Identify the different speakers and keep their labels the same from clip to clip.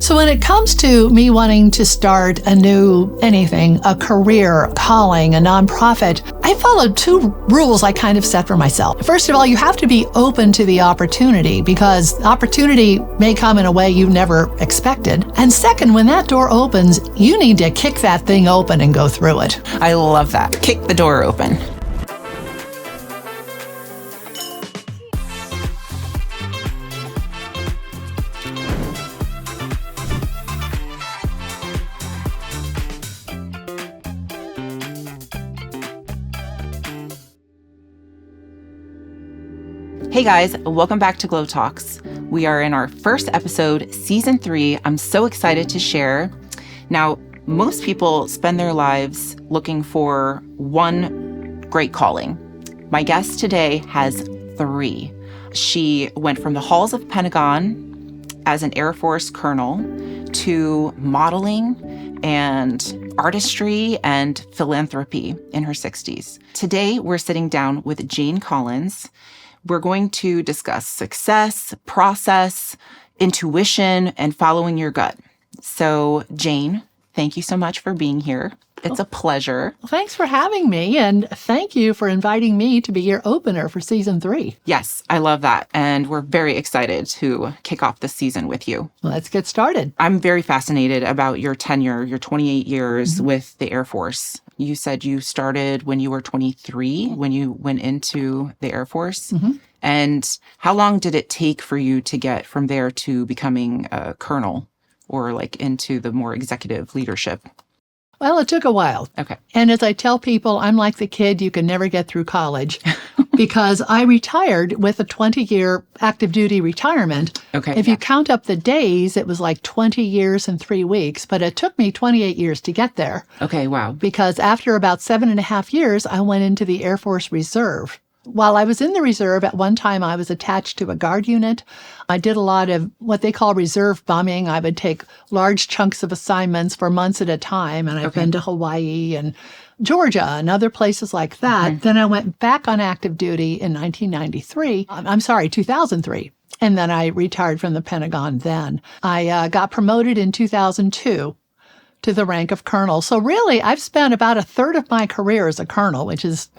Speaker 1: So when it comes to me wanting to start a new anything, a career, calling, a nonprofit, I followed two rules I kind of set for myself. First of all, you have to be open to the opportunity because opportunity may come in a way you never expected. And second, when that door opens, you need to kick that thing open and go through it.
Speaker 2: I love that. Kick the door open. Hey guys, welcome back to GlowTalks. We are in our first episode, season 3. I'm so excited to share. Now, most people spend their lives looking for one great calling. My guest today has 3. She went from the halls of Pentagon as an Air Force Colonel to modeling and artistry and philanthropy in her 60s. Today, we're sitting down with Jane Collins. We're going to discuss success, process, intuition, and following your gut. So, Jane, thank you so much for being here. It's a pleasure.
Speaker 1: Well, thanks for having me, and thank you for inviting me to be your opener for season 3.
Speaker 2: Yes, I love that. And we're very excited to kick off this season with you.
Speaker 1: Let's get started.
Speaker 2: I'm very fascinated about your tenure, your 28 years with the Air Force. You said you started when you were 23, when you went into the Air Force. And how long did it take for you to get from there to becoming a colonel or like into the more executive leadership?
Speaker 1: Well, it took a while.
Speaker 2: Okay.
Speaker 1: And as I tell people, I'm like the kid you can never get through college because I retired with a 20-year active duty retirement.
Speaker 2: Okay.
Speaker 1: If you count up the days, it was like 20 years and 3 weeks, but it took me 28 years to get there.
Speaker 2: Okay, wow.
Speaker 1: Because after about 7.5 years, I went into the Air Force Reserve. While I was in the reserve, at one time I was attached to a guard unit. I did a lot of what they call reserve bumming. I would take large chunks of assignments for months at a time, and I've been to Hawaii and Georgia and other places like that. Then I went back on active duty in 2003. And then I retired from the Pentagon then. I got promoted in 2002 to the rank of colonel. So really, I've spent about a third of my career as a colonel, which is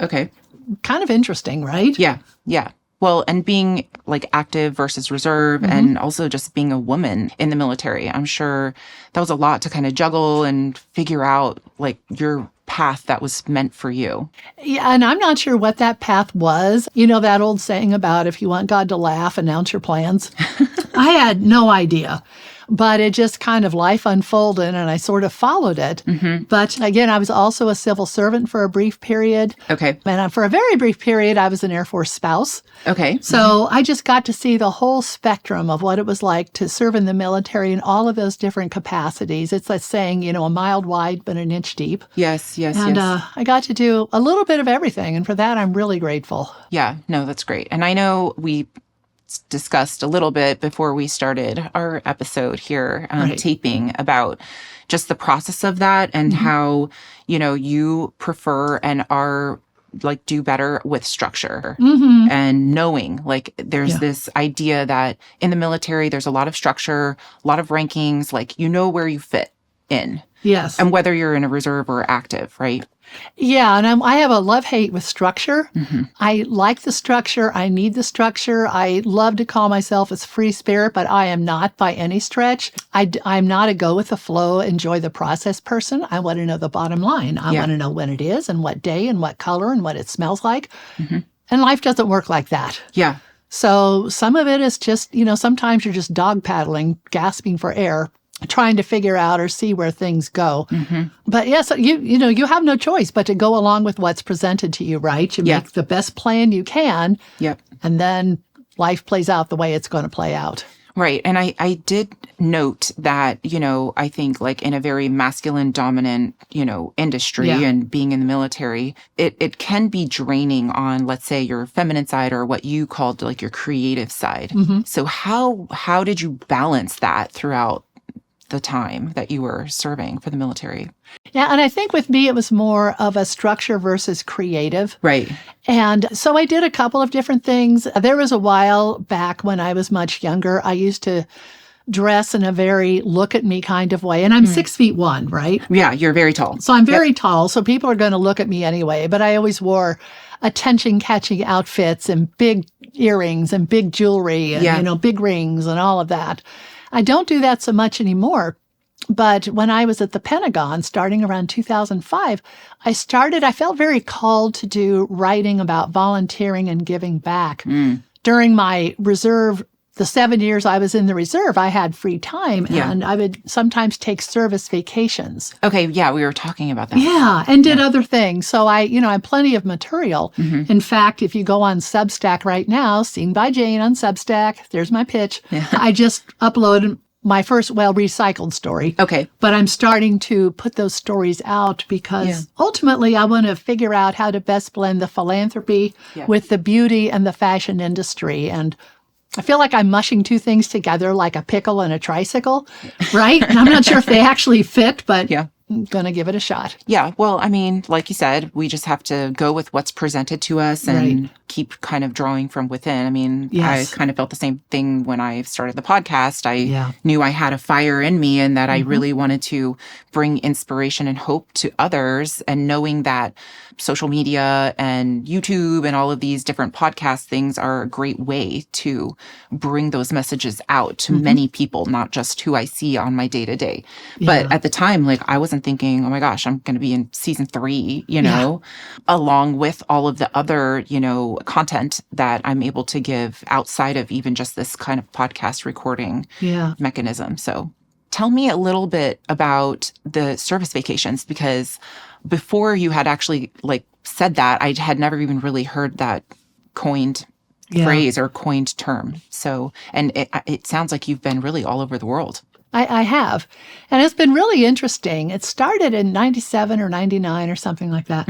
Speaker 1: kind of interesting, right?
Speaker 2: Yeah. Well, and being like active versus reserve and also just being a woman in the military, I'm sure that was a lot to kind of juggle and figure out like your path that was meant for you.
Speaker 1: Yeah, and I'm not sure what that path was. You know that old saying about if you want God to laugh, announce your plans? I had no idea. But it just kind of life unfolded and I sort of followed it. But again, I was also a civil servant for a brief period.
Speaker 2: Okay.
Speaker 1: And for a very brief period, I was an Air Force spouse.
Speaker 2: Okay.
Speaker 1: So I just got to see the whole spectrum of what it was like to serve in the military in all of those different capacities. It's like saying, a mile wide, but an inch deep.
Speaker 2: Yes.
Speaker 1: And I got to do a little bit of everything. And for that, I'm really grateful.
Speaker 2: Yeah, no, that's great. And I know we discussed a little bit before we started our episode here taping about just the process of that and how, you prefer and are like do better with structure and knowing like there's this idea that in the military, there's a lot of structure, a lot of rankings, like, where you fit in.
Speaker 1: Yes.
Speaker 2: And whether you're in a reserve or active, right?
Speaker 1: Yeah, and I have a love-hate with structure. I like the structure. I need the structure. I love to call myself a free spirit, but I am not by any stretch. I'm not a go-with-the-flow, enjoy-the-process person. I want to know the bottom line. I want to know when it is and what day and what color and what it smells like. And life doesn't work like that.
Speaker 2: Yeah.
Speaker 1: So some of it is just, sometimes you're just dog paddling, gasping for air, trying to figure out or see where things go. But yes, you have no choice but to go along with what's presented to you, right? You make the best plan you can. And then life plays out the way it's going to play out.
Speaker 2: Right. And I did note that, I think like in a very masculine dominant, industry and being in the military, it can be draining on, let's say, your feminine side or what you called like your creative side. So how did you balance that throughout the time that you were serving for the military?
Speaker 1: Yeah, and I think with me, it was more of a structure versus creative.
Speaker 2: Right.
Speaker 1: And so I did a couple of different things. There was a while back when I was much younger, I used to dress in a very look at me kind of way. And I'm 6'1", right?
Speaker 2: Yeah, you're very tall.
Speaker 1: So I'm very tall. So people are going to look at me anyway. But I always wore attention-catching outfits and big earrings and big jewelry and, big rings and all of that. I don't do that so much anymore. But when I was at the Pentagon, starting around 2005, I felt very called to do writing about volunteering and giving back. During my reserve, the 7 years I was in the reserve, I had free time, and I would sometimes take service vacations.
Speaker 2: Okay, yeah, we were talking about that.
Speaker 1: Yeah, and did other things. So I have plenty of material. In fact, if you go on Substack right now, Seen by Jane on Substack, there's my pitch. I just uploaded my first recycled story.
Speaker 2: Okay.
Speaker 1: But I'm starting to put those stories out because ultimately I want to figure out how to best blend the philanthropy with the beauty and the fashion industry. And I feel like I'm mushing two things together like a pickle and a tricycle, right? And I'm not sure if they actually fit, but I'm going to give it a shot.
Speaker 2: Yeah. Well, I mean, like you said, we just have to go with what's presented to us and keep kind of drawing from within. I mean, I kind of felt the same thing when I started the podcast. I knew I had a fire in me and that I really wanted to bring inspiration and hope to others. And knowing that social media and YouTube and all of these different podcast things are a great way to bring those messages out to many people, not just who I see on my day to day. But at the time, like, I wasn't thinking, oh my gosh, I'm going to be in season 3, along with all of the other, content that I'm able to give outside of even just this kind of podcast recording mechanism. So tell me a little bit about the service vacations, because before you had actually said that, I had never even really heard that coined phrase or coined term. So, and it sounds like you've been really all over the world.
Speaker 1: I have. And it's been really interesting. It started in 97 or 99 or something like that.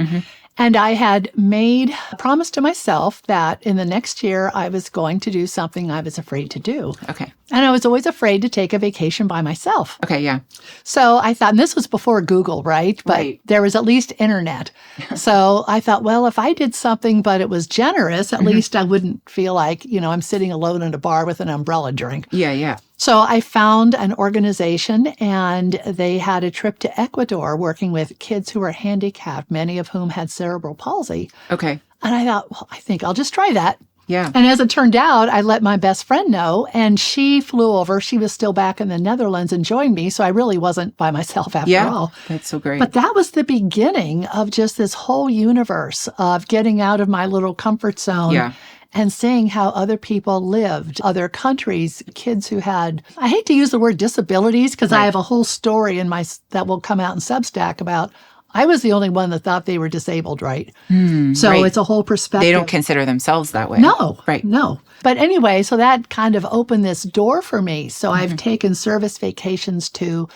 Speaker 1: And I had made a promise to myself that in the next year I was going to do something I was afraid to do.
Speaker 2: Okay.
Speaker 1: And I was always afraid to take a vacation by myself.
Speaker 2: Okay, yeah.
Speaker 1: So I thought, and this was before Google, right? But there was at least internet. So I thought, well, if I did something, but it was generous, at least I wouldn't feel like, I'm sitting alone in a bar with an umbrella drink.
Speaker 2: Yeah.
Speaker 1: So I found an organization, and they had a trip to Ecuador working with kids who were handicapped, many of whom had cerebral palsy.
Speaker 2: Okay.
Speaker 1: And I thought, well, I think I'll just try that.
Speaker 2: Yeah.
Speaker 1: And as it turned out, I let my best friend know, and she flew over. She was still back in the Netherlands and joined me, so I really wasn't by myself after all.
Speaker 2: That's so great.
Speaker 1: But that was the beginning of just this whole universe of getting out of my little comfort zone and seeing how other people lived, other countries, kids who had, I hate to use the word disabilities because I have a whole story that will come out in Substack about, I was the only one that thought they were disabled, right? So it's a whole perspective.
Speaker 2: They don't consider themselves that way.
Speaker 1: No.
Speaker 2: Right.
Speaker 1: No. But anyway, so that kind of opened this door for me. So I've taken service vacations to,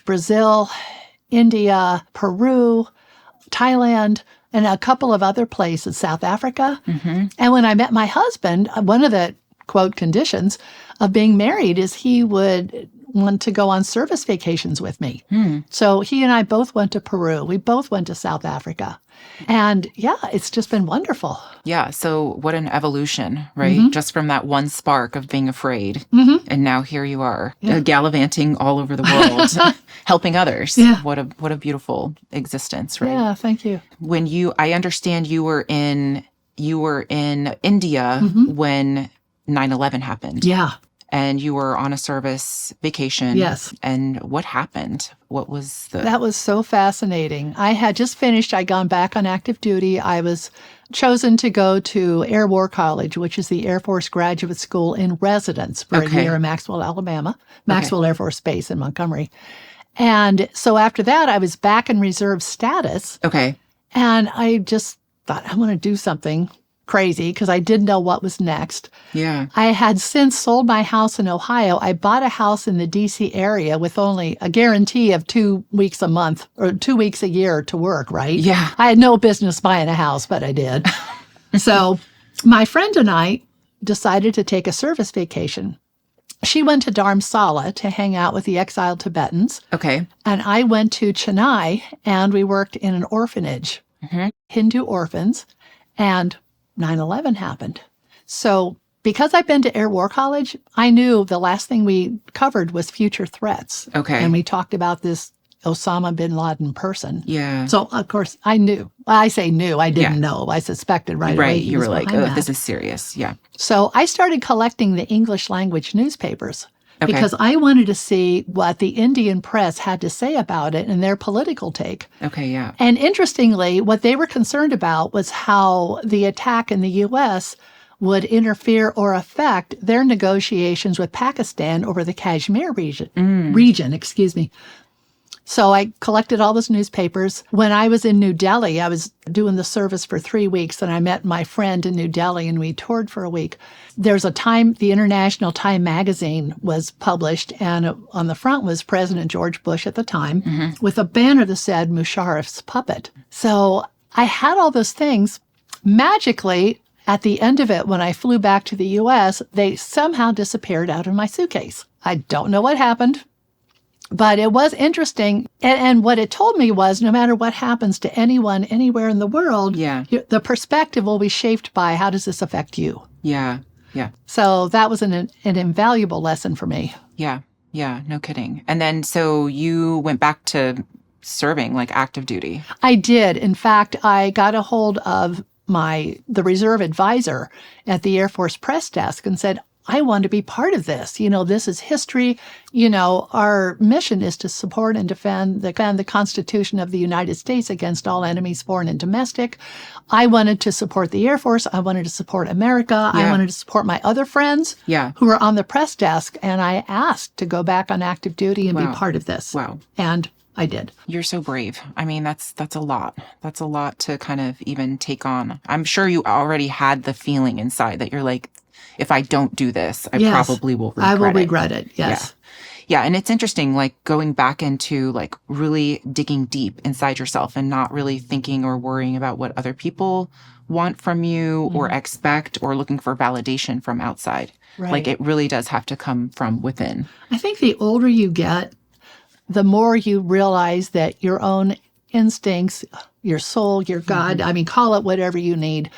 Speaker 1: Brazil, India, Peru, Thailand, and a couple of other places, South Africa. And when I met my husband, one of the, quote, conditions of being married is he would want to go on service vacations with me. So he and I both went to Peru. We both went to South Africa. And it's just been wonderful.
Speaker 2: Yeah. So what an evolution, right? Just from that one spark of being afraid. And now here you are, gallivanting all over the world, helping others. Yeah. What a beautiful existence, right?
Speaker 1: Yeah, thank you.
Speaker 2: When I understand you were in India when 9/11 happened.
Speaker 1: Yeah.
Speaker 2: And you were on a service vacation.
Speaker 1: Yes.
Speaker 2: And what happened? What was
Speaker 1: That was so fascinating. I had just finished. I'd gone back on active duty. I was chosen to go to Air War College, which is the Air Force Graduate School in residence for a year in Maxwell, Alabama, Maxwell Air Force Base in Montgomery. And so after that, I was back in reserve status.
Speaker 2: Okay.
Speaker 1: And I just thought, I want to do something crazy because I didn't know what was next.
Speaker 2: Yeah.
Speaker 1: I had since sold my house in Ohio. I bought a house in the D.C. area with only a guarantee of 2 weeks a month or 2 weeks a year to work, right?
Speaker 2: Yeah.
Speaker 1: I had no business buying a house, but I did. So my friend and I decided to take a service vacation. She went to Dharamsala to hang out with the exiled Tibetans.
Speaker 2: Okay.
Speaker 1: And I went to Chennai, and we worked in an orphanage, Hindu orphans, and 9/11 happened. So because I've been to Air War College, I knew the last thing we covered was future threats.
Speaker 2: Okay.
Speaker 1: And we talked about this Osama bin Laden person.
Speaker 2: Yeah.
Speaker 1: So, of course, I knew. I say knew. I didn't know. I suspected right away.
Speaker 2: Right.
Speaker 1: he
Speaker 2: You
Speaker 1: was
Speaker 2: were like,
Speaker 1: behind
Speaker 2: oh,
Speaker 1: that.
Speaker 2: this is serious. Yeah.
Speaker 1: So I started collecting the English language newspapers
Speaker 2: Okay.
Speaker 1: because I wanted to see what the Indian press had to say about it and their political take.
Speaker 2: Okay. Yeah.
Speaker 1: And interestingly, what they were concerned about was how the attack in the U.S. would interfere or affect their negotiations with Pakistan over the Kashmir region. So I collected all those newspapers. When I was in New Delhi, I was doing the service for 3 weeks, and I met my friend in New Delhi, and we toured for a week. There's a time, the International Time magazine was published, and on the front was President George Bush at the time, with a banner that said Musharraf's puppet. So I had all those things. Magically, at the end of it, when I flew back to the U.S., they somehow disappeared out of my suitcase. I don't know what happened. But it was interesting. And what it told me was no matter what happens to anyone anywhere in the world, the perspective will be shaped by how does this affect you?
Speaker 2: Yeah. Yeah.
Speaker 1: So that was an invaluable lesson for me.
Speaker 2: Yeah. Yeah. No kidding. And then so you went back to serving, like active duty.
Speaker 1: I did. In fact, I got a hold of the reserve advisor at the Air Force Press Desk and said, I want to be part of this. This is history. Our mission is to support and defend the Constitution of the United States against all enemies, foreign and domestic. I wanted to support the Air Force. I wanted to support America. I wanted to support my other friends who were on the press desk. And I asked to go back on active duty and be part of this.
Speaker 2: Wow.
Speaker 1: And I did.
Speaker 2: You're so brave. I mean, that's a lot. That's a lot to kind of even take on. I'm sure you already had the feeling inside that you're like, if I don't do this, I probably will regret it.
Speaker 1: I will regret it, yes.
Speaker 2: Yeah, and it's interesting, like going back into like really digging deep inside yourself and not really thinking or worrying about what other people want from you or expect or looking for validation from outside.
Speaker 1: Right.
Speaker 2: Like it really does have to come from within.
Speaker 1: I think the older you get, the more you realize that your own instincts, your soul, your God, call it whatever you need,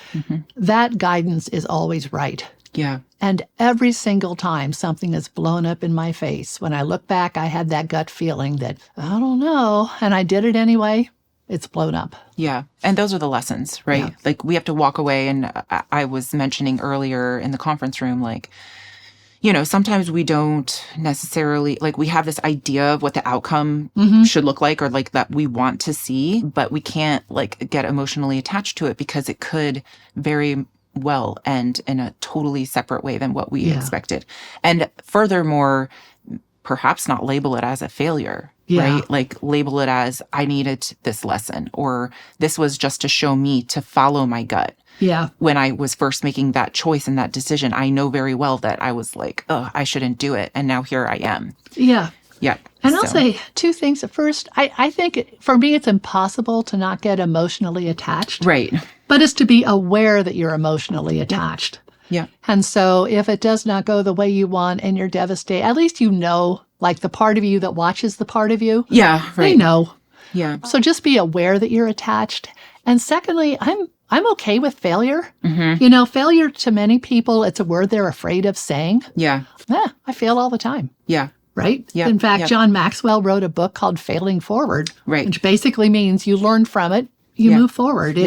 Speaker 1: that guidance is always right.
Speaker 2: Yeah.
Speaker 1: And every single time something is blown up in my face, when I look back, I had that gut feeling that, I don't know, and I did it anyway. It's blown up.
Speaker 2: Yeah. And those are the lessons, right?
Speaker 1: Yeah.
Speaker 2: Like we have to walk away. And I was mentioning earlier in the conference room, like, sometimes we don't necessarily, like we have this idea of what the outcome should look like or like that we want to see, but we can't like get emotionally attached to it because it could very well end in a totally separate way than what we expected. And furthermore, perhaps not label it as a failure, right? Like label it as I needed this lesson or this was just to show me to follow my gut.
Speaker 1: Yeah.
Speaker 2: When I was first making that choice and that decision, I know very well that I was like, oh, I shouldn't do it. And now here I am.
Speaker 1: Yeah.
Speaker 2: Yeah.
Speaker 1: And I'll say two things. At first, I think for me, it's impossible to not get emotionally attached.
Speaker 2: Right.
Speaker 1: But it's to be aware that you're emotionally attached.
Speaker 2: Yeah.
Speaker 1: And so if it does not go the way you want and you're devastated, at least like the part of you that watches the part of you.
Speaker 2: Yeah. Right.
Speaker 1: They know.
Speaker 2: Yeah.
Speaker 1: So just be aware that you're attached. And secondly, I'm okay with failure. Failure to many people, it's a word they're afraid of saying.
Speaker 2: Yeah.
Speaker 1: I fail all the time.
Speaker 2: Yeah.
Speaker 1: Right?
Speaker 2: Yeah.
Speaker 1: In fact, John Maxwell wrote a book called Failing Forward,
Speaker 2: right,
Speaker 1: which basically means you learn from it, you move forward.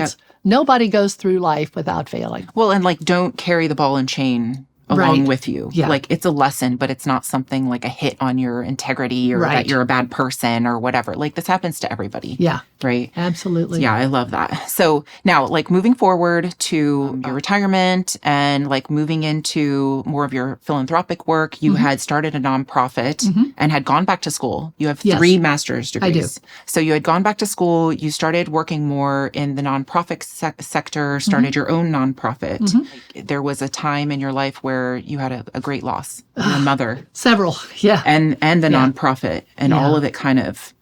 Speaker 1: Nobody goes through life without failing.
Speaker 2: Well, and like don't carry the ball and chain along with you.
Speaker 1: Yeah.
Speaker 2: Like it's a lesson, but it's not something like a hit on your integrity or that you're a bad person or whatever. Like this happens to everybody. Yeah. Right?
Speaker 1: Absolutely.
Speaker 2: Yeah, I love that. So now like moving forward to your retirement and like moving into more of your philanthropic work, you had started a nonprofit and had gone back to school. You have 3 master's degrees. I do. So you had gone back to school, you started working more in the nonprofit sector, started your own nonprofit. There was a time in your life where you had a great loss, your mother.
Speaker 1: Several, yeah.
Speaker 2: And the nonprofit and all of it kind of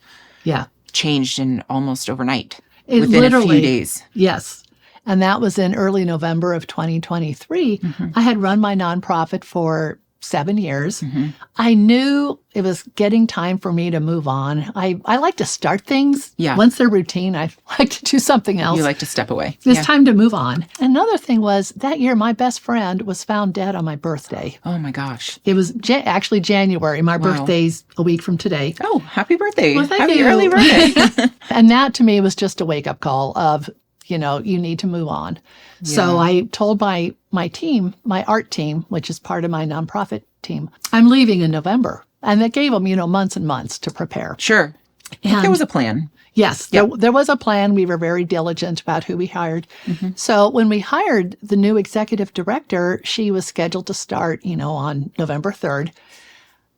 Speaker 2: changed in almost overnight within a few days.
Speaker 1: Yes. And that was in early November of 2023. I had run my nonprofit for 7 years. I knew it was getting time for me to move on. I like to start things.
Speaker 2: Yeah.
Speaker 1: Once they're routine, I like to do something else.
Speaker 2: You like to step away.
Speaker 1: It's time to move on. Another thing was that year, my best friend was found dead on my birthday.
Speaker 2: Oh my gosh.
Speaker 1: It was actually January. My birthday's a week from today.
Speaker 2: Oh, happy birthday.
Speaker 1: Well, thank
Speaker 2: happy
Speaker 1: you.
Speaker 2: early birthday.
Speaker 1: And that to me was just a wake-up call of, you need to move on. Yeah. So I told my team, my art team, which is part of my nonprofit team, I'm leaving in November. And that gave them, months and months to prepare.
Speaker 2: Sure. And there was a plan.
Speaker 1: Yes, there was a plan. We were very diligent about who we hired. So when we hired the new executive director, she was scheduled to start, on November 3rd.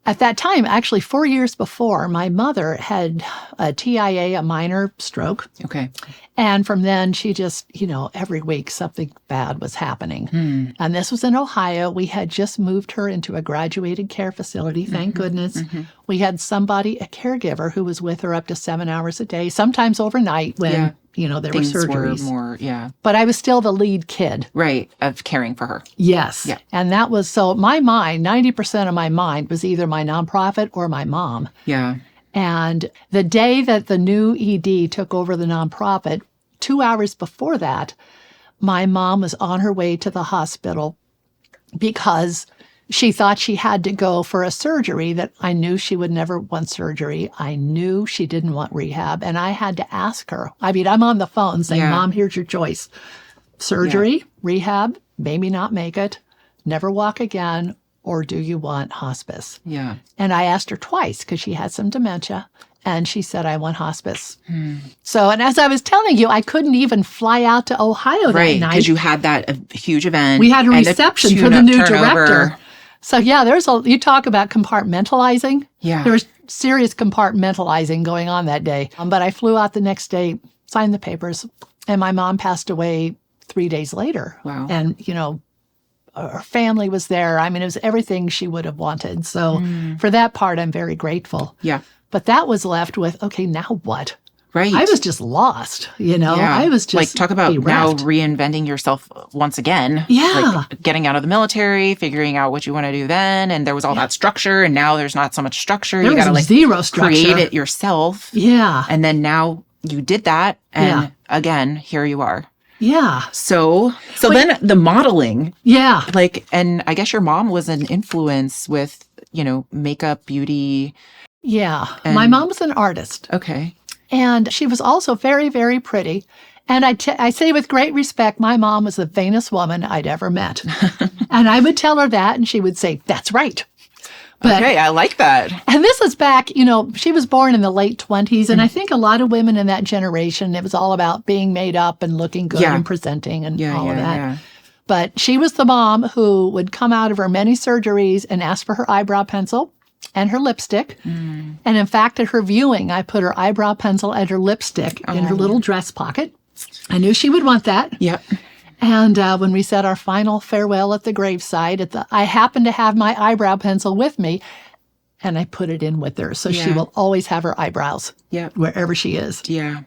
Speaker 1: At that time, actually 4 years before, my mother had a TIA, a minor stroke.
Speaker 2: Okay.
Speaker 1: And from then, she just, every week something bad was happening. And this was in Ohio. We had just moved her into a graduated care facility, thank goodness. We had somebody, a caregiver, who was with her up to 7 hours a day, sometimes overnight when, there
Speaker 2: Things
Speaker 1: were surgeries.
Speaker 2: Were more,
Speaker 1: But I was still the lead kid.
Speaker 2: Right, of caring for her.
Speaker 1: Yes.
Speaker 2: Yeah.
Speaker 1: And that was, so my mind, 90% of my mind was either my nonprofit or my mom.
Speaker 2: Yeah.
Speaker 1: And the day that the new ED took over the nonprofit, 2 hours before that, my mom was on her way to the hospital because she thought she had to go for a surgery that I knew she would never want surgery. I knew she didn't want rehab. And I had to ask her. I mean, I'm on the phone saying, Mom, here's your choice. Surgery, rehab, maybe not make it, never walk again, or do you want hospice?
Speaker 2: Yeah.
Speaker 1: And I asked her twice because she had some dementia. And she said, I want hospice. So, and as I was telling you, I couldn't even fly out to Ohio that night.
Speaker 2: Right, because you had that huge event.
Speaker 1: We had a reception for the new director. So, you talk about compartmentalizing.
Speaker 2: Yeah.
Speaker 1: There was serious compartmentalizing going on that day. But I flew out the next day, signed the papers, and my mom passed away 3 days later.
Speaker 2: Wow.
Speaker 1: And, her family was there. I mean, it was everything she would have wanted. So for that part, I'm very grateful.
Speaker 2: Yeah.
Speaker 1: But that was left with, okay, now what?
Speaker 2: Right.
Speaker 1: I was just lost, Yeah. I was just
Speaker 2: talk about
Speaker 1: bereft.
Speaker 2: Now reinventing yourself once again.
Speaker 1: Yeah.
Speaker 2: Like getting out of the military, figuring out what you want to do then. And there was all that structure. And now there's not so much structure.
Speaker 1: There
Speaker 2: you got to
Speaker 1: zero structure.
Speaker 2: Create it yourself.
Speaker 1: Yeah.
Speaker 2: And then now you did that. And again, here you are.
Speaker 1: Yeah.
Speaker 2: So then the modeling.
Speaker 1: Yeah.
Speaker 2: And I guess your mom was an influence with, makeup, beauty.
Speaker 1: Yeah. My mom was an artist.
Speaker 2: Okay.
Speaker 1: And she was also very, very pretty. And I say with great respect, my mom was the vainest woman I'd ever met. And I would tell her that, and she would say, that's right. But,
Speaker 2: okay, I like that.
Speaker 1: And this is back, she was born in the late 20s. And I think a lot of women in that generation, it was all about being made up and looking good and presenting and all of that. Yeah. But she was the mom who would come out of her many surgeries and ask for her eyebrow pencil and her lipstick. And in fact, at her viewing, I put her eyebrow pencil and her lipstick in her little dress pocket. I knew she would want that.
Speaker 2: Yep.
Speaker 1: And when we said our final farewell at the graveside, I happened to have my eyebrow pencil with me, and I put it in with her. So she will always have her eyebrows wherever she is.
Speaker 2: Yeah.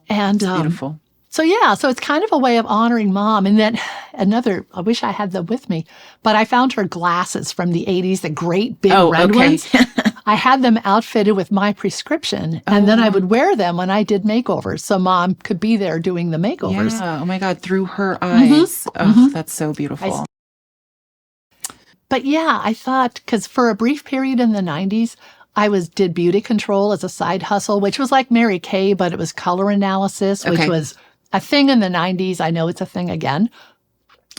Speaker 1: And
Speaker 2: beautiful.
Speaker 1: So it's kind of a way of honoring Mom. And then I wish I had them with me, but I found her glasses from the 80s, the great big red ones. I had them outfitted with my prescription, and then I would wear them when I did makeovers, so Mom could be there doing the makeovers.
Speaker 2: Yeah. Oh my God, through her eyes. Oh, that's so beautiful.
Speaker 1: But I thought, because for a brief period in the 90s, I did beauty control as a side hustle, which was like Mary Kay, but it was color analysis, which was a thing in the 90s. I know it's a thing again.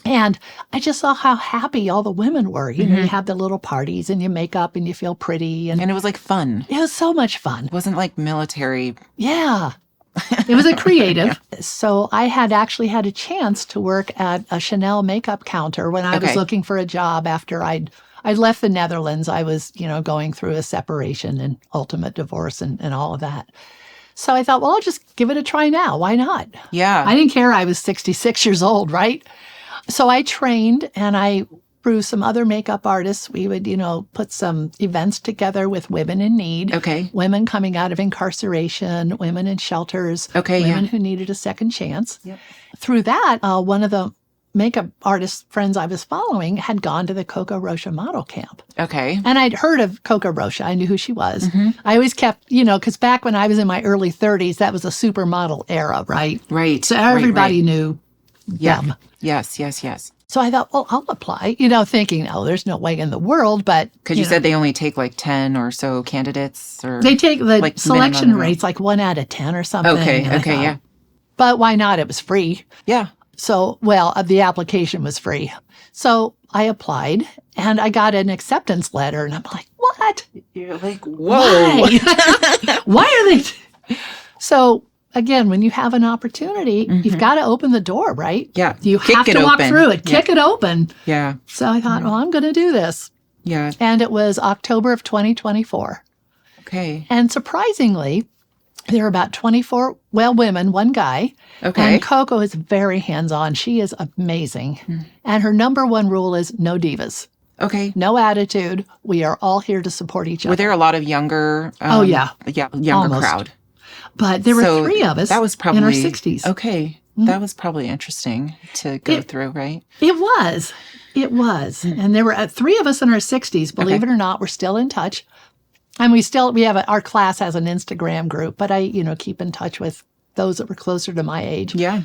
Speaker 1: And I just saw how happy all the women were. You have the little parties and you make up and you feel pretty. And
Speaker 2: it was like fun.
Speaker 1: It was so much fun.
Speaker 2: It wasn't like military.
Speaker 1: Yeah. It was a creative. So I had actually had a chance to work at a Chanel makeup counter when I was looking for a job after I'd left the Netherlands. I was, going through a separation and ultimate divorce and all of that. So I thought, well, I'll just give it a try now. Why not?
Speaker 2: Yeah.
Speaker 1: I didn't care. I was 66 years old, right? So I trained, and through some other makeup artists, we would, put some events together with women in need.
Speaker 2: Okay.
Speaker 1: Women coming out of incarceration, women in shelters, women who needed a second chance. Yep. Through that, one of the makeup artist friends I was following had gone to the Coco Rocha model camp.
Speaker 2: Okay.
Speaker 1: And I'd heard of Coco Rocha. I knew who she was. I always kept, because back when I was in my early 30s, that was a supermodel era, right?
Speaker 2: Right.
Speaker 1: So everybody knew
Speaker 2: Yeah.
Speaker 1: them.
Speaker 2: Yes.
Speaker 1: So I thought, well, I'll apply, thinking, oh, there's no way in the world, but.
Speaker 2: Because you said they only take like 10 or so candidates, or
Speaker 1: they take the
Speaker 2: like
Speaker 1: selection
Speaker 2: minimum
Speaker 1: rates like 1 out of 10 or something.
Speaker 2: Okay.
Speaker 1: And I
Speaker 2: Okay.
Speaker 1: thought,
Speaker 2: Yeah.
Speaker 1: But why not? It was free.
Speaker 2: Yeah.
Speaker 1: So, the application was free. So I applied and I got an acceptance letter and I'm like, what?
Speaker 2: You're like, whoa.
Speaker 1: Why? Why are they? So again, when you have an opportunity, you've got to open the door, right?
Speaker 2: Yeah.
Speaker 1: You have to walk through it, kick it open.
Speaker 2: Yeah.
Speaker 1: So I thought, well, I'm going to do this.
Speaker 2: Yeah.
Speaker 1: And it was October of 2024.
Speaker 2: Okay.
Speaker 1: And surprisingly, there were about 24, women, one guy.
Speaker 2: Okay.
Speaker 1: And Coco is very hands-on. She is amazing. And her number one rule is no divas.
Speaker 2: Okay.
Speaker 1: No attitude. We are all here to support each other.
Speaker 2: Were there a lot of younger?
Speaker 1: Oh, yeah.
Speaker 2: Yeah, younger
Speaker 1: Almost.
Speaker 2: crowd.
Speaker 1: But there were
Speaker 2: So
Speaker 1: three of us
Speaker 2: that was probably,
Speaker 1: in our 60s.
Speaker 2: Okay. That was probably interesting to go through, right?
Speaker 1: It was. It was. And there were three of us in our 60s. Believe it or not, we're still in touch. And we have our class has an Instagram group, but I, keep in touch with those that were closer to my age.
Speaker 2: Yeah.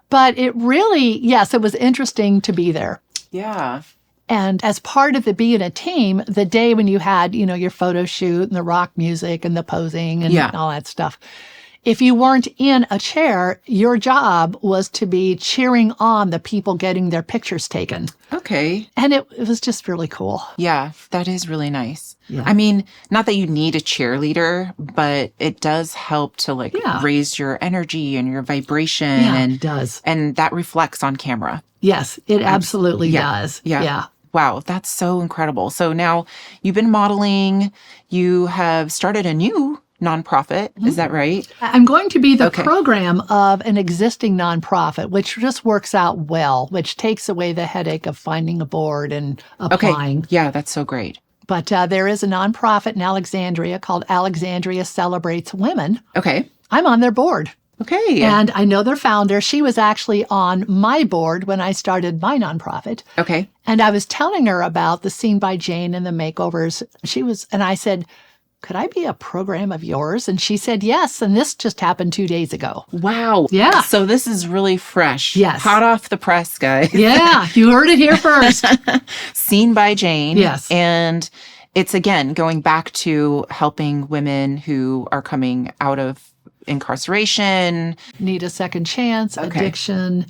Speaker 1: But it really, yes, it was interesting to be there.
Speaker 2: Yeah.
Speaker 1: And as part of the being a team, the day when you had, your photo shoot and the rock music and the posing and all that stuff, if you weren't in a chair, your job was to be cheering on the people getting their pictures taken.
Speaker 2: Okay.
Speaker 1: And it was just really cool.
Speaker 2: Yeah, that is really nice.
Speaker 1: Yeah.
Speaker 2: I mean, not that you need a cheerleader, but it does help to raise your energy and your vibration.
Speaker 1: Yeah,
Speaker 2: and
Speaker 1: it does.
Speaker 2: And that reflects on camera.
Speaker 1: Yes, it absolutely does.
Speaker 2: Yeah. Wow, that's so incredible. So now you've been modeling, you have started a new nonprofit. Is that right?
Speaker 1: I'm going to be the program of an existing nonprofit, which just works out well, which takes away the headache of finding a board and applying.
Speaker 2: Okay. Yeah, that's so great.
Speaker 1: But there is a nonprofit in Alexandria called Alexandria Celebrates Women.
Speaker 2: Okay.
Speaker 1: I'm on their board.
Speaker 2: Okay.
Speaker 1: And I know their founder. She was actually on my board when I started my nonprofit.
Speaker 2: Okay.
Speaker 1: And I was telling her about the Seen by Jane and the makeovers. And I said, could I be a program of yours? And she said, yes. And this just happened 2 days ago.
Speaker 2: Wow.
Speaker 1: Yeah.
Speaker 2: So this is really fresh.
Speaker 1: Yes.
Speaker 2: Hot off the press, guys.
Speaker 1: Yeah. You heard it here first.
Speaker 2: Seen by Jane.
Speaker 1: Yes.
Speaker 2: And it's, again, going back to helping women who are coming out of incarceration.
Speaker 1: Need a second chance, addiction,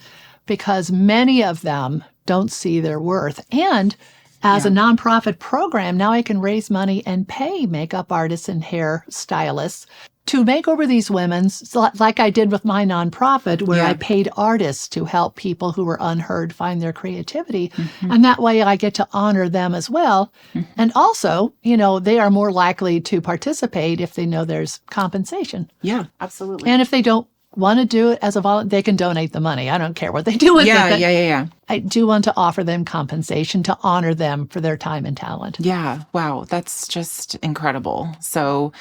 Speaker 1: because many of them don't see their worth. And as a nonprofit program, now I can raise money and pay makeup artists and hair stylists to make over these women, like I did with my nonprofit, where I paid artists to help people who were unheard find their creativity. And that way I get to honor them as well. And also, they are more likely to participate if they know there's compensation.
Speaker 2: Yeah, absolutely.
Speaker 1: And if they don't want to do it as a volunteer, they can donate the money. I don't care what they do with it.
Speaker 2: Yeah.
Speaker 1: I do want to offer them compensation to honor them for their time and talent.
Speaker 2: Yeah. Wow. That's just incredible. So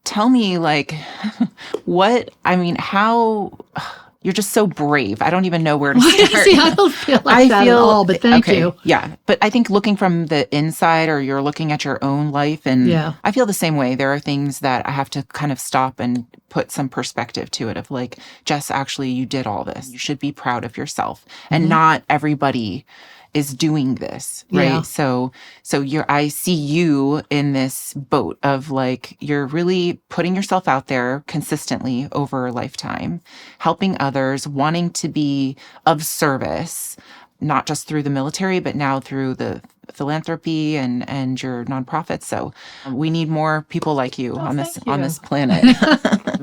Speaker 2: tell me, how you're just so brave. I don't even know where to start.
Speaker 1: See, I don't feel like that at all, but thank you.
Speaker 2: Yeah. But I think looking from the inside, or you're looking at your own life, and I feel the same way. There are things that I have to kind of stop and put some perspective to it of Jess, actually, you did all this. You should be proud of yourself. And not everybody is doing this, right?
Speaker 1: Yeah.
Speaker 2: So I see you in this boat of you're really putting yourself out there consistently over a lifetime, helping others, wanting to be of service, not just through the military, but now through the philanthropy and your nonprofits. So we need more people like you on this planet.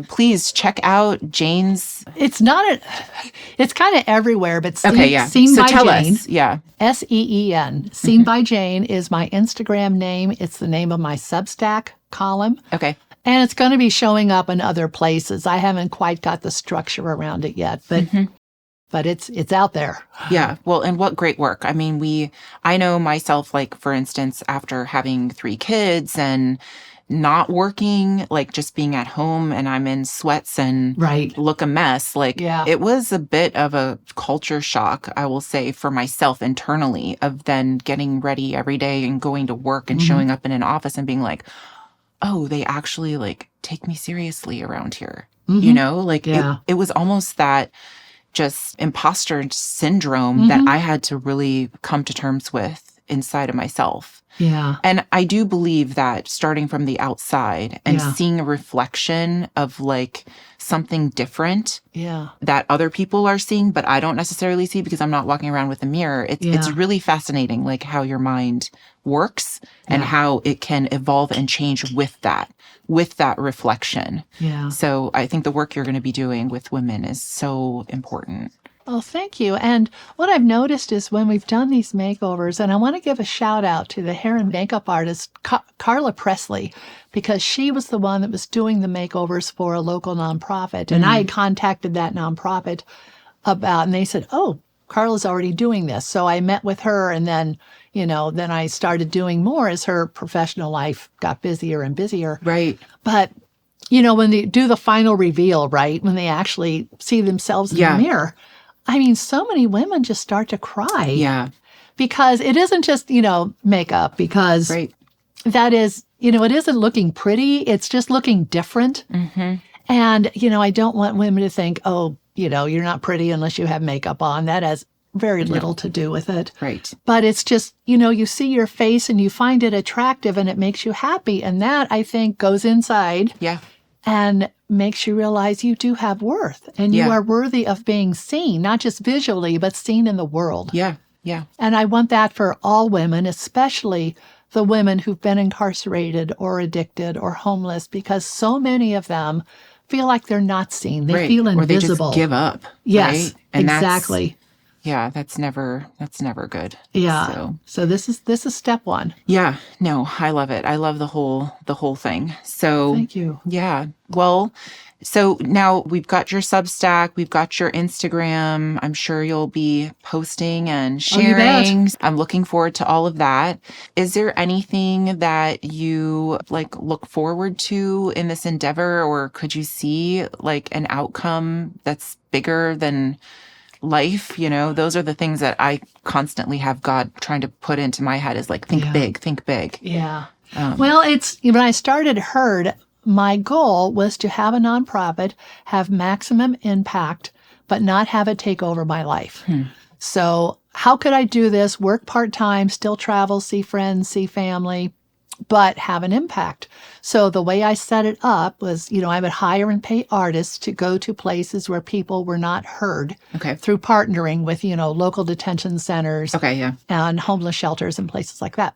Speaker 2: Please check out Jane's.
Speaker 1: It's kind of everywhere, but Seen
Speaker 2: so
Speaker 1: by
Speaker 2: tell
Speaker 1: Jane.
Speaker 2: Us. Yeah.
Speaker 1: SEEN. Seen by Jane is my Instagram name. It's the name of my Substack column.
Speaker 2: Okay.
Speaker 1: And it's going to be showing up in other places. I haven't quite got the structure around it yet, but it's out there.
Speaker 2: Yeah. Well, and what great work. I mean, I know myself, for instance, after having 3 kids and not working, like just being at home and I'm in sweats and look a mess. Like it was a bit of a culture shock, I will say, for myself internally, of then getting ready every day and going to work and showing up in an office and being like, oh, they actually like take me seriously around here. You know, like it was almost that just imposter syndrome that I had to really come to terms with inside of myself.
Speaker 1: Yeah.
Speaker 2: And I do believe that starting from the outside and seeing a reflection of like something different that other people are seeing, but I don't necessarily see because I'm not walking around with a mirror. It's really fascinating, like how your mind works and how it can evolve and change with that reflection.
Speaker 1: Yeah.
Speaker 2: So I think the work you're going to be doing with women is so important.
Speaker 1: Oh, thank you. And what I've noticed is when we've done these makeovers, and I want to give a shout out to the hair and makeup artist, Carla Presley, because she was the one that was doing the makeovers for a local nonprofit. And I had contacted that nonprofit and they said, oh, Carla's already doing this. So I met with her and then, then I started doing more as her professional life got busier and busier.
Speaker 2: Right.
Speaker 1: But, when they do the final reveal, right, when they actually see themselves in the mirror, I mean, so many women just start to cry.
Speaker 2: Yeah.
Speaker 1: Because it isn't just, makeup, because that is, it isn't looking pretty. It's just looking different. Mm-hmm. And, I don't want women to think, oh, you're not pretty unless you have makeup on. That has very little to do with it.
Speaker 2: Right.
Speaker 1: But it's just, you see your face and you find it attractive and it makes you happy. And that, I think, goes inside.
Speaker 2: Yeah.
Speaker 1: And makes you realize you do have worth and you are worthy of being seen, not just visually, but seen in the world.
Speaker 2: Yeah, yeah.
Speaker 1: And I want that for all women, especially the women who've been incarcerated or addicted or homeless, because so many of them feel like they're not seen. They feel invisible.
Speaker 2: Or they just give up.
Speaker 1: Yes,
Speaker 2: right? And
Speaker 1: exactly.
Speaker 2: That's never good.
Speaker 1: Yeah. So this is step one.
Speaker 2: Yeah. No, I love it. I love the whole thing. So
Speaker 1: thank you.
Speaker 2: Yeah. Well, so now we've got your Substack, we've got your Instagram. I'm sure you'll be posting and sharing. I'm looking forward to all of that. Is there anything that you look forward to in this endeavor, or could you see like an outcome that's bigger than life? Those are the things that I constantly have God trying to put into my head is like, think big.
Speaker 1: Yeah. Well, it's, when I started Herd, my goal was to have a nonprofit, have maximum impact, but not have it take over my life. So how could I do this? Work part-time, still travel, see friends, see family, but have an impact. So the way I set it up was, I would hire and pay artists to go to places where people were not heard through partnering with, local detention centers and homeless shelters and places like that.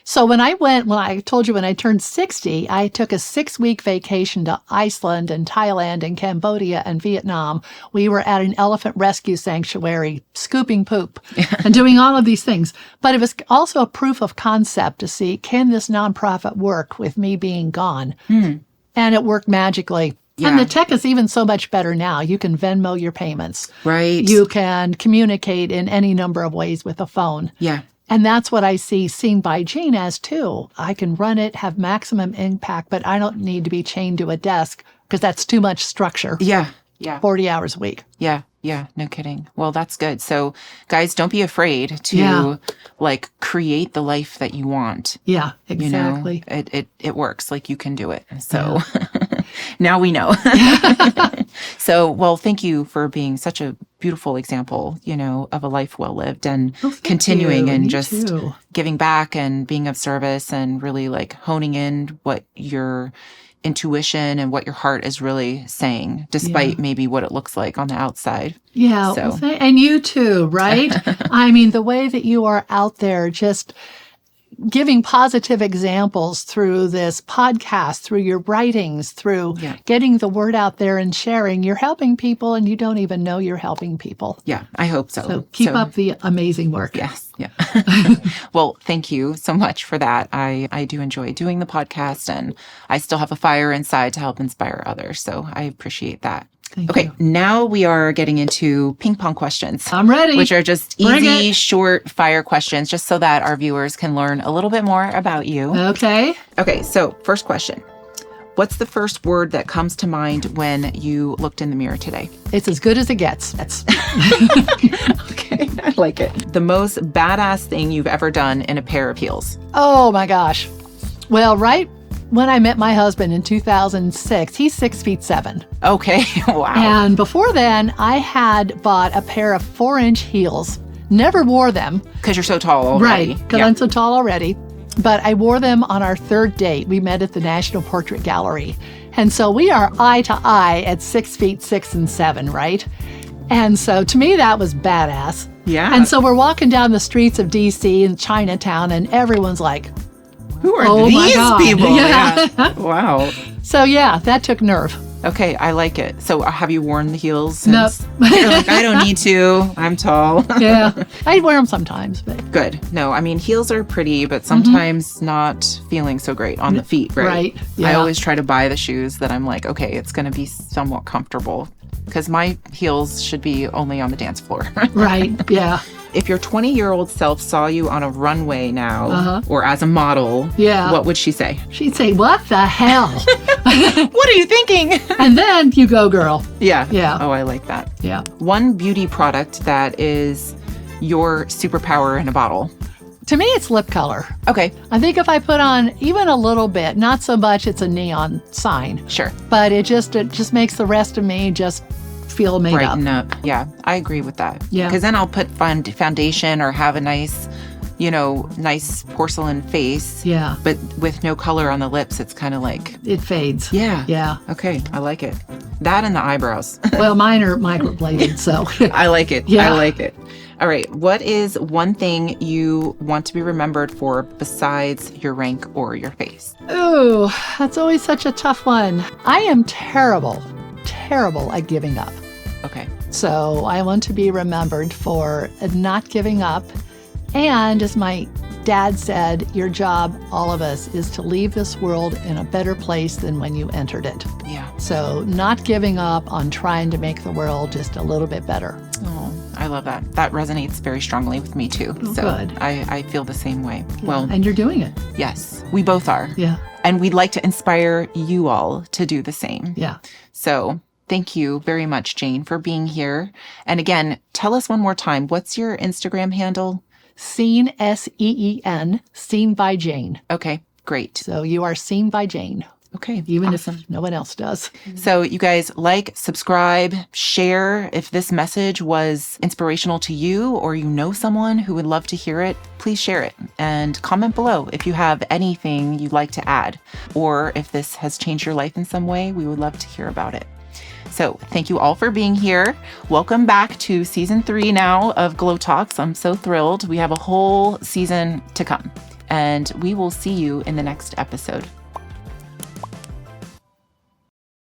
Speaker 1: So when I told you when I turned 60, I took a 6-week vacation to Iceland and Thailand and Cambodia and Vietnam. We were at an elephant rescue sanctuary, scooping poop and doing all of these things. But it was also a proof of concept to see, can this nonprofit work with me being gone? And it worked magically. Yeah. And the tech is even so much better now. You can Venmo your payments.
Speaker 2: Right.
Speaker 1: You can communicate in any number of ways with a phone.
Speaker 2: Yeah.
Speaker 1: And that's what I see Seen by Jean as too. I can run it, have maximum impact, but I don't need to be chained to a desk because that's too much structure.
Speaker 2: Yeah. Yeah.
Speaker 1: 40 hours a week.
Speaker 2: Yeah. Yeah. No kidding. Well, that's good. So guys, don't be afraid to create the life that you want.
Speaker 1: Yeah, exactly.
Speaker 2: It works. You can do it. So now we know. So, well, thank you for being such a beautiful example, of a life well lived and continuing and just giving back and being of service and really honing in what your intuition and what your heart is really saying, despite maybe what it looks like on the outside.
Speaker 1: Yeah. So. And you too, right? I mean, the way that you are out there just giving positive examples through this podcast, through your writings, through getting the word out there and sharing, you're helping people and you don't even know you're helping people.
Speaker 2: Yeah, I hope so.
Speaker 1: So keep up the amazing work.
Speaker 2: Yes. Yeah. Well, thank you so much for that. I do enjoy doing the podcast and I still have a fire inside to help inspire others. So I appreciate that.
Speaker 1: Thank
Speaker 2: Okay,
Speaker 1: you.
Speaker 2: now we are getting into ping pong questions.
Speaker 1: I'm ready.
Speaker 2: Which are just
Speaker 1: Bring
Speaker 2: easy,
Speaker 1: it.
Speaker 2: short fire questions, just so that our viewers can learn a little bit more about you.
Speaker 1: Okay.
Speaker 2: Okay, so first question. What's the first word that comes to mind when you looked in the mirror today?
Speaker 1: It's as good as it gets. That's
Speaker 2: Okay, I like it. The most badass thing you've ever done in a pair of heels?
Speaker 1: Oh my gosh. Well, right when I met my husband in 2006, he's 6'7".
Speaker 2: Okay, wow.
Speaker 1: And before then, I had bought a pair of 4-inch heels. Never wore them.
Speaker 2: Because you're so tall already.
Speaker 1: Right, because I'm so tall already. But I wore them on our third date. We met at the National Portrait Gallery. And so we are eye to eye at 6'6" and 7", right? And so to me, that was badass.
Speaker 2: Yeah.
Speaker 1: And so we're walking down the streets of DC and Chinatown, and everyone's like,
Speaker 2: Who are
Speaker 1: Oh my
Speaker 2: these
Speaker 1: God.
Speaker 2: people?
Speaker 1: Yeah.
Speaker 2: Wow.
Speaker 1: so yeah, that took nerve.
Speaker 2: Okay, I like it. So have you worn the heels
Speaker 1: Nope.
Speaker 2: since? You're like, I don't need to. I'm tall.
Speaker 1: Yeah, I wear them sometimes, but
Speaker 2: Good. No, I mean, heels are pretty, but sometimes not feeling so great on the feet, right?
Speaker 1: Right,
Speaker 2: I
Speaker 1: yeah.
Speaker 2: always try to buy the shoes that I'm like, okay, it's going to be somewhat comfortable because my heels should be only on the dance floor.
Speaker 1: right, yeah,
Speaker 2: If your 20-year-old self saw you on a runway now or as a model,
Speaker 1: Yeah.
Speaker 2: what would she say?
Speaker 1: she'd say, "What the hell?"
Speaker 2: What are you thinking?
Speaker 1: And then you go, girl.
Speaker 2: Yeah.
Speaker 1: Yeah.
Speaker 2: Oh, I like that.
Speaker 1: Yeah.
Speaker 2: One beauty product that is your superpower in a bottle.
Speaker 1: To me, it's lip color.
Speaker 2: Okay,
Speaker 1: I think if I put on even a little bit, not so much it's a neon sign,
Speaker 2: sure.
Speaker 1: but it just makes the rest of me just feel made
Speaker 2: Brighten
Speaker 1: up.
Speaker 2: up. Yeah, I agree with that.
Speaker 1: Yeah.
Speaker 2: Because then I'll put foundation or have a nice, nice porcelain face.
Speaker 1: Yeah,
Speaker 2: But with no color on the lips, it's kind of like,
Speaker 1: it fades.
Speaker 2: yeah.
Speaker 1: Yeah.
Speaker 2: Okay, I like it. That and the eyebrows.
Speaker 1: Well, mine are microbladed, so.
Speaker 2: I like it.
Speaker 1: Yeah.
Speaker 2: I like it. All right. What is one thing you want to be remembered for besides your rank or your face?
Speaker 1: Ooh, that's always such a tough one. I am terrible at giving up.
Speaker 2: Okay.
Speaker 1: So I want to be remembered for not giving up. And as my dad said, your job, all of us, is to leave this world in a better place than when you entered it.
Speaker 2: Yeah.
Speaker 1: So not giving up on trying to make the world just a little bit better.
Speaker 2: Oh, I love that. That resonates very strongly with me too.
Speaker 1: Oh,
Speaker 2: so
Speaker 1: good.
Speaker 2: I feel the same way. Well,
Speaker 1: And you're doing it.
Speaker 2: yes, we both are.
Speaker 1: Yeah.
Speaker 2: And we'd like to inspire you all to do the same.
Speaker 1: Yeah.
Speaker 2: So thank you very much, Jane, for being here. And again, tell us one more time, what's your Instagram handle?
Speaker 1: Seen, SEEN, Seen by Jane.
Speaker 2: Okay, great.
Speaker 1: So you are seen by Jane,
Speaker 2: Okay,
Speaker 1: even
Speaker 2: awesome.
Speaker 1: if no one else does.
Speaker 2: So you guys like, subscribe, share. If this message was inspirational to you or you know someone who would love to hear it, please share it and comment below if you have anything you'd like to add or if this has changed your life in some way, we would love to hear about it. So thank you all for being here. Welcome back to season 3 now of GlowTalks. I'm so thrilled. We have a whole season to come and we will see you in the next episode.